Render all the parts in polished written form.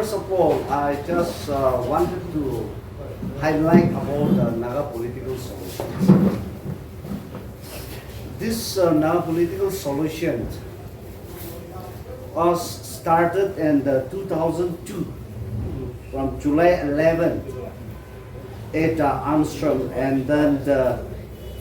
first of all, I just wanted to highlight about the Naga political solutions. This Naga political solution was started in 2002 from July 11th at Armstrong, and then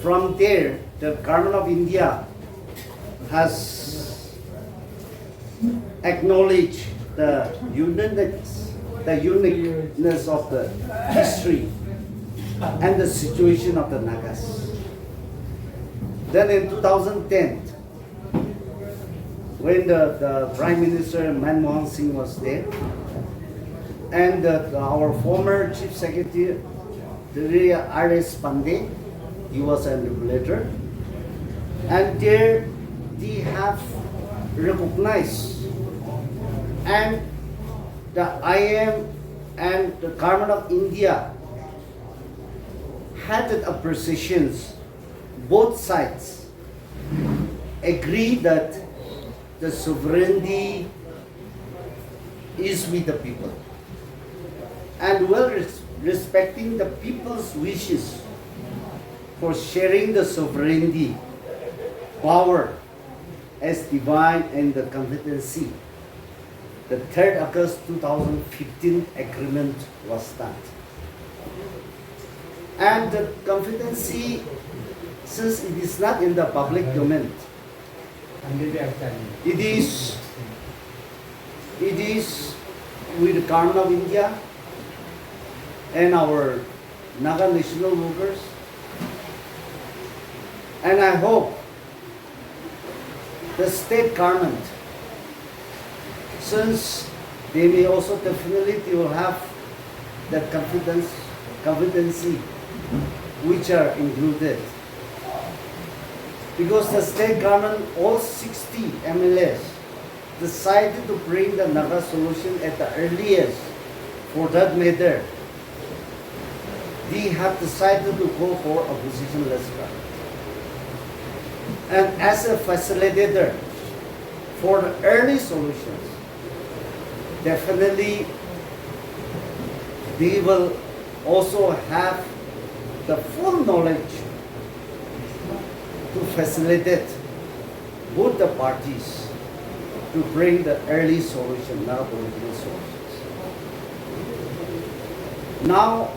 from there the government of India has acknowledged the uniqueness of the history and the situation of the Nagas. Then in 2010, when the Prime Minister Manmohan Singh was there, and our former Chief Secretary R.S. Pandey, he was a regulator, and there they have recognized, and the IM and the government of India had appreciations. Both sides agree that the sovereignty is with the people, and while respecting the people's wishes for sharing the sovereignty power as divine and the competency, the 3rd August 2015 agreement was done. And the competency, since it is not in the public domain, it is with the government of India and our Naga national movers, and I hope the state government, since they may also definitely will have the competency which are included, because the state government, all 60 MLAs, decided to bring the Naga solution at the earliest. For that matter, they have decided to go for opposition-less government. And as a facilitator for the early solutions, definitely they will also have the full knowledge to facilitate both the parties to bring the early solution, now political solutions. Now,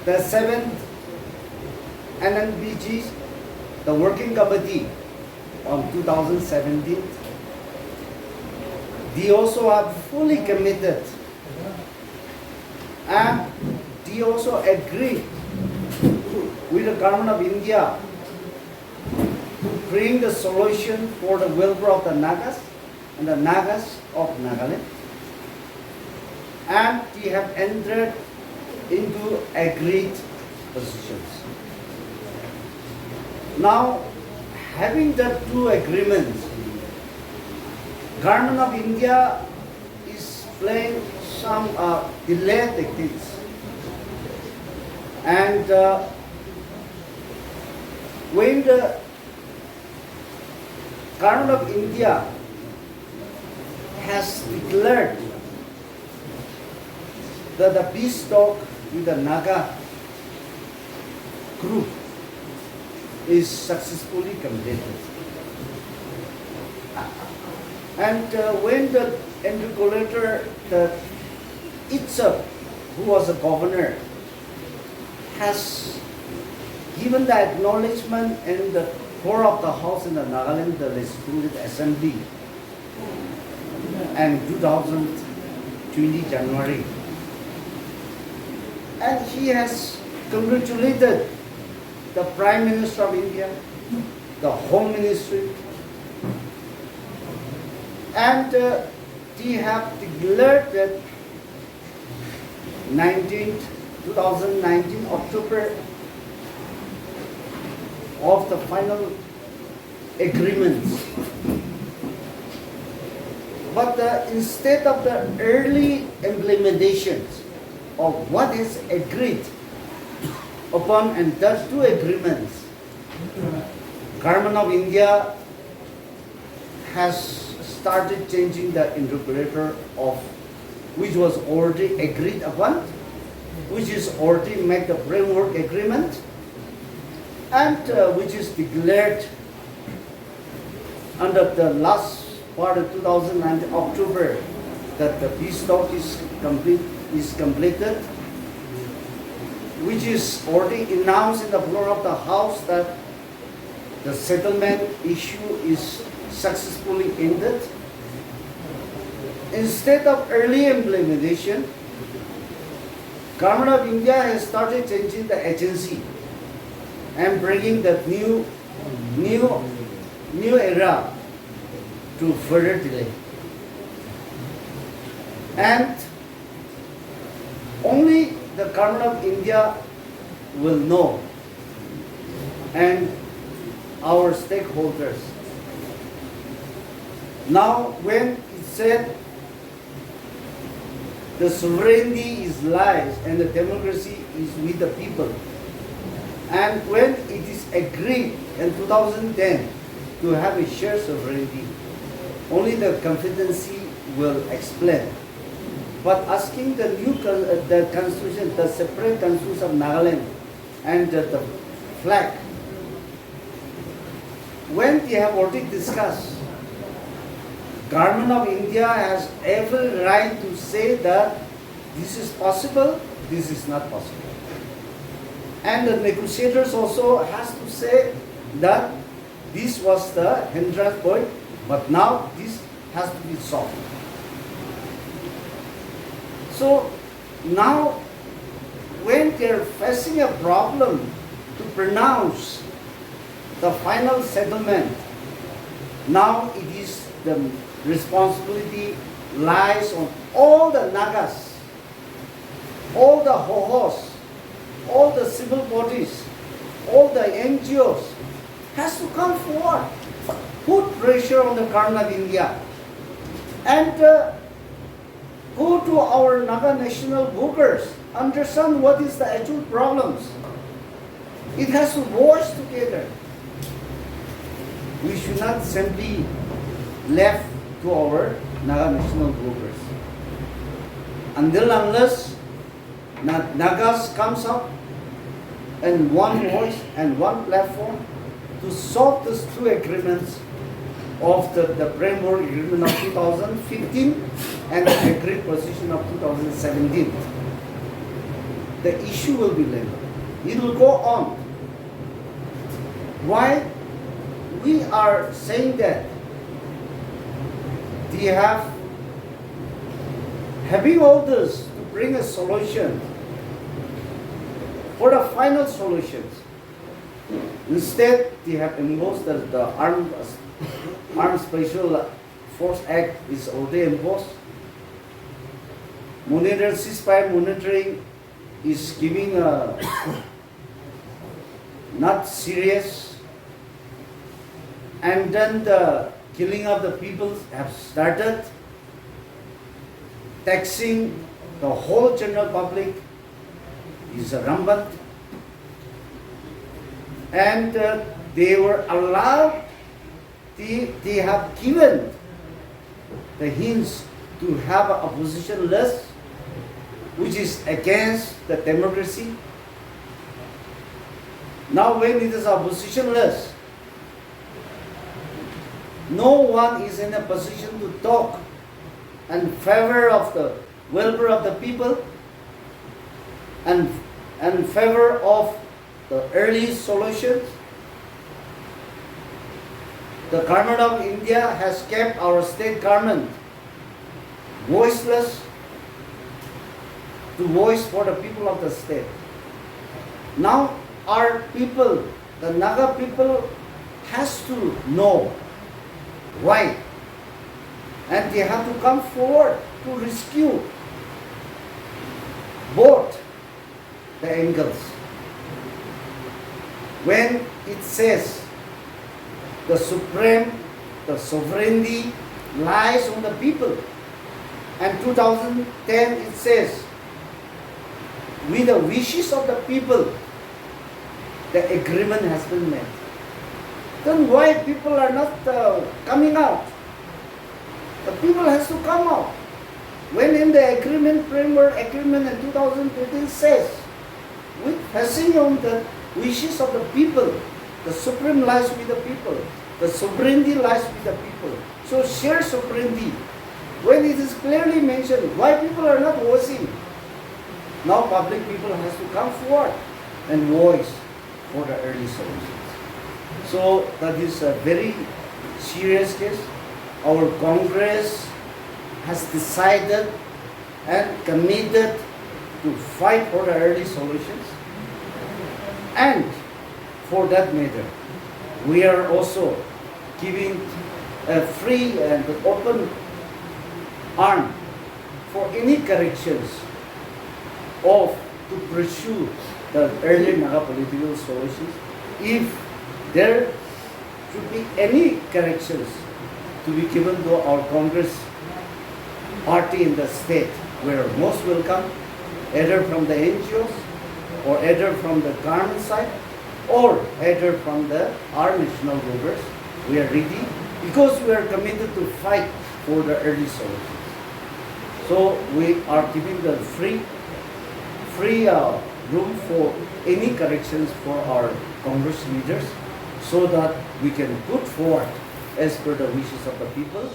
the 7th NNPG, the working committee on 2017, they also are fully committed, and they also agree with the government of India to bring the solution for the welfare of the Nagas and the Nagas of Nagaland, and they have entered into agreed positions. Now, having the two agreements, government of India is playing some delay tactics, and when the government of India has declared that the peace talk with the Naga group is successfully completed, and when the regulator, itself, who was a governor, has given the acknowledgement in the floor of the House in the Nagaland, the Legislative Assembly, and 2020 January, and he has congratulated the Prime Minister of India, the Home Ministry, and they have declared that 2019 October of the final agreements. But instead of the early implementations of what is agreed upon, and those two agreements, Government of India has started changing the interpolator of which was already agreed upon, which is already made the framework agreement, and which is declared under the last part of 2009 October that the peace talk is completed, which is already announced in the floor of the House that the settlement issue is successfully ended. Instead of early implementation, Government of India has started changing the agency and bringing the new era to further delay. And only the Government of India will know, and our stakeholders. Now, when it said the sovereignty is lies and the democracy is with the people, and when it is agreed in 2010 to have a shared sovereignty, only the competency will explain. But asking the new the constitution, the separate constitution of Nagaland and the flag, when they have already discussed, Government of India has every right to say that this is possible, this is not possible. And the negotiators also has to say that this was the hindrance point, but now this has to be solved. So now when they're facing a problem to pronounce the final settlement, now it is the responsibility lies on all the Nagas, all the Hohos, all the civil bodies, all the NGOs has to come forward, put pressure on the Government of India, and go to our Naga national voters, understand what is the actual problems. It has to voice together. We should not simply left to our Naga national voters. Unless Nagas comes up in one voice and one platform to solve these two agreements of the framework agreement of 2015 and the agreed position of 2017. The issue will be linked. It will go on. Why we are saying that they have having all this to bring a solution for the final solutions. Instead, they have imposed the Armed Special Force Act is already imposed. Ceasefire monitoring is giving not serious, and then the killing of the people have started, taxing the whole general public is rampant, and they were allowed, they have given the hints to have an opposition list which is against the democracy. Now when it is opposition list, no one is in a position to talk in favor of the welfare of the people and in favor of the early solutions. The Government of India has kept our state government voiceless to voice for the people of the state. Now our people, the Naga people, has to know why, and they have to come forward to rescue both the angles. When it says the sovereignty lies on the people, and 2010 it says with the wishes of the people the agreement has been made. Then why people are not coming out? The people has to come out. When in the agreement, framework agreement in 2013 says, with passing on the wishes of the people, the supreme lies with the people, the sovereignty lies with the people. So share sovereignty. When it is clearly mentioned, why people are not voicing? Now public people has to come forward and voice for the early solutions. So that is a very serious case. Our Congress has decided and committed to fight for the early solutions. And for that matter, we are also giving a free and open arm for any corrections of to pursue the early Naga political solutions. If there should be any corrections to be given to our Congress party in the state, we are most welcome, either from the NGOs or either from the government side or either from our national rulers. We are ready because we are committed to fight for the early solutions. So we are giving the free room for any corrections for our Congress leaders so that we can put forward as per the wishes of the people.